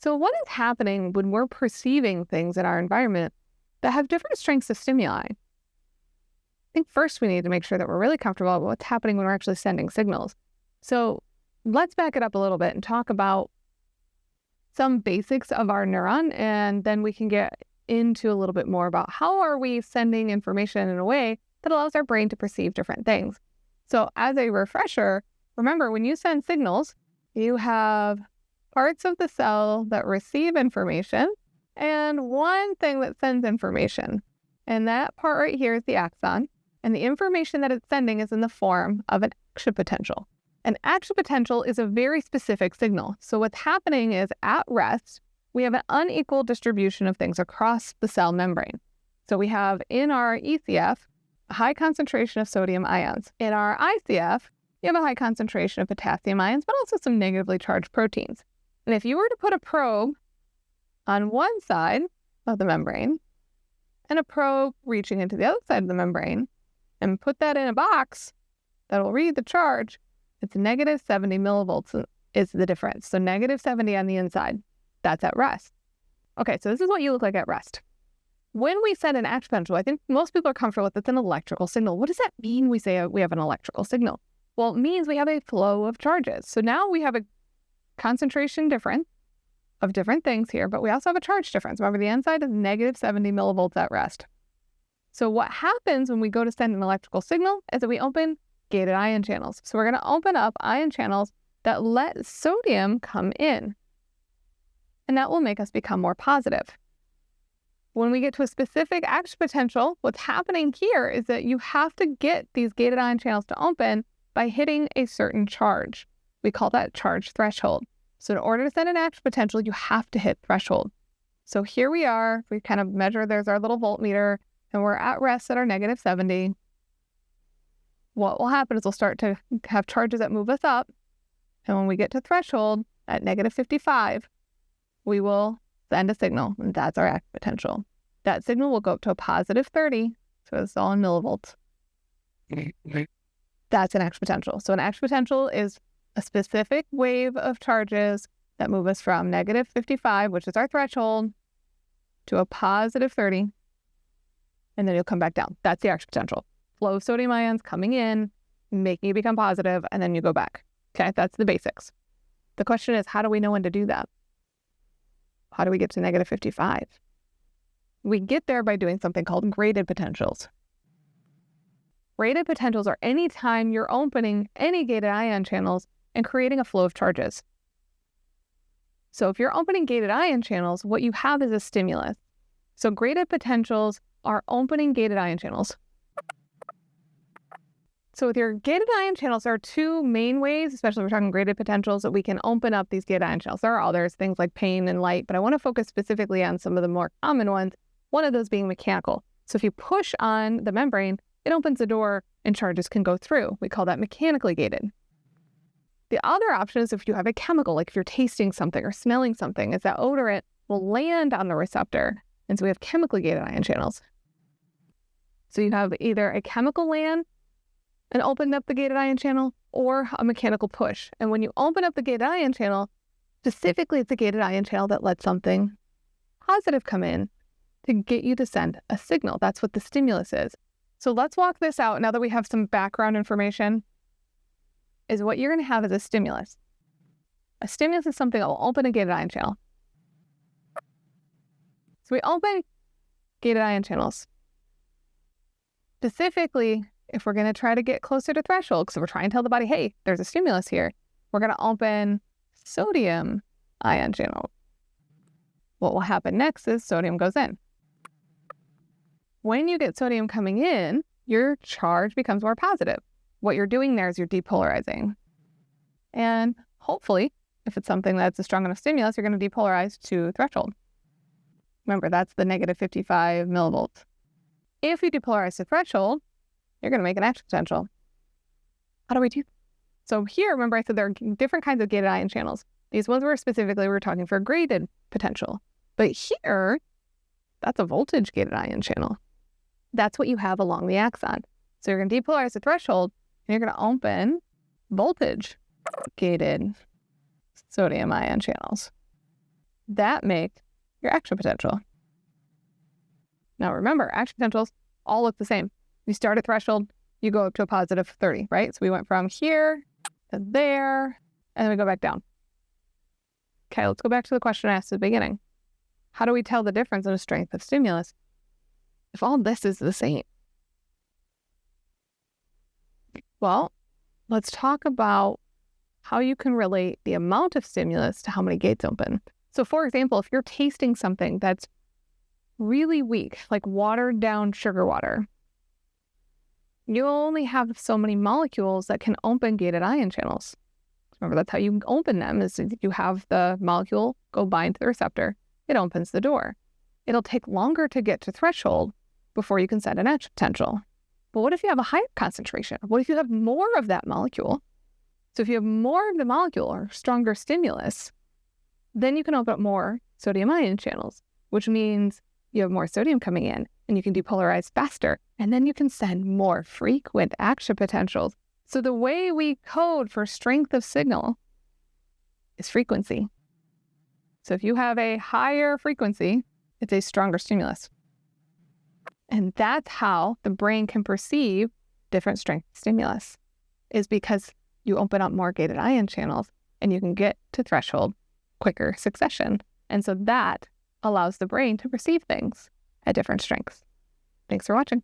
So what is happening when we're perceiving things in our environment that have different strengths of stimuli? I think first we need to make sure that we're really comfortable with what's happening when we're actually sending signals. So let's back it up a little bit and talk about some basics of our neuron, and then we can get into a little bit more about how are we sending information in a way that allows our brain to perceive different things. So as a refresher, remember when you send signals, you have parts of the cell that receive information and one thing that sends information. And that part right here is the axon. And the information that it's sending is in the form of an action potential. An action potential is a very specific signal. So what's happening is at rest, we have an unequal distribution of things across the cell membrane. So we have in our ECF, a high concentration of sodium ions. In our ICF, you have a high concentration of potassium ions, but also some negatively charged proteins. And if you were to put a probe on one side of the membrane and a probe reaching into the other side of the membrane and put that in a box that will read the charge, it's negative 70 millivolts is the difference. So negative 70 on the inside. That's at rest. Okay, so this is what you look like at rest. When we send an action potential, I think most people are comfortable with it's an electrical signal. What does that mean we say we have an electrical signal? Well, it means we have a flow of charges. So now we have a concentration difference of different things here, but we also have a charge difference. Remember, the inside is negative 70 millivolts at rest. So what happens when we go to send an electrical signal is that we open gated ion channels. So we're going to open up ion channels that let sodium come in. And that will make us become more positive. When we get to a specific action potential, what's happening here is that you have to get these gated ion channels to open by hitting a certain charge. We call that charge threshold. So in order to send an action potential, you have to hit threshold. So here we are. We kind of measure, there's our little voltmeter, and we're at rest at our negative 70. What will happen is we'll start to have charges that move us up. And when we get to threshold at negative 55, we will send a signal, and that's our action potential. That signal will go up to a positive 30, so it's all in millivolts. That's an action potential. So an action potential is a specific wave of charges that move us from negative 55, which is our threshold, to a positive 30, and then you'll come back down. That's the action potential. Flow of sodium ions coming in, making you become positive, and then you go back. Okay, that's the basics. The question is, how do we know when to do that? How do we get to negative 55? We get there by doing something called graded potentials. Graded potentials are any time you're opening any gated ion channels and creating a flow of charges. So if you're opening gated ion channels, what you have is a stimulus. So graded potentials are opening gated ion channels. So with your gated ion channels, there are two main ways, especially if we're talking graded potentials, that we can open up these gated ion channels. There are others, things like pain and light, but I want to focus specifically on some of the more common ones, one of those being mechanical. So if you push on the membrane, it opens the door and charges can go through. We call that mechanically gated. The other option is if you have a chemical, like if you're tasting something or smelling something, is that odorant will land on the receptor. And so we have chemically gated ion channels. So you have either a chemical land and opened up the gated ion channel or a mechanical push. And when you open up the gated ion channel, specifically it's a gated ion channel that lets something positive come in to get you to send a signal. That's what the stimulus is. So let's walk this out now that we have some background information. Is what you're going to have is a stimulus. A stimulus is something that will open a gated ion channel. So we open gated ion channels. Specifically, if we're going to try to get closer to threshold, because we're trying to tell the body, hey, there's a stimulus here, we're going to open sodium ion channel. What will happen next is sodium goes in. When you get sodium coming in, your charge becomes more positive. What you're doing there is you're depolarizing. And hopefully, if it's something that's a strong enough stimulus, you're going to depolarize to threshold. Remember, that's the negative 55 millivolts. If you depolarize to threshold, you're going to make an action potential. How do we do that? So here, remember I said there are different kinds of gated ion channels. These ones were specifically, we were talking for graded potential. But here, that's a voltage gated ion channel. That's what you have along the axon. So you're going to depolarize the threshold, and you're going to open voltage gated sodium ion channels. that make your action potential. Now remember, action potentials all look the same. You start at threshold, you go up to a positive 30, right? So we went from here to there, and then we go back down. Okay, let's go back to the question I asked at the beginning. How do we tell the difference in a strength of stimulus if all this is the same? Well, let's talk about how you can relate the amount of stimulus to how many gates open. So for example, if you're tasting something that's really weak, like watered down sugar water, you only have so many molecules that can open gated ion channels. Remember, that's how you open them, is you have the molecule go bind to the receptor. It opens the door. It'll take longer to get to threshold before you can set an action potential. But what if you have a higher concentration? What if you have more of that molecule? So if you have more of the molecule or stronger stimulus, then you can open up more sodium ion channels, which means you have more sodium coming in and you can depolarize faster. And then you can send more frequent action potentials. So the way we code for strength of signal is frequency. So if you have a higher frequency, it's a stronger stimulus. And that's how the brain can perceive different strength stimulus, is because you open up more gated ion channels and you can get to threshold quicker succession. And so that allows the brain to perceive things at different strengths. Thanks for watching.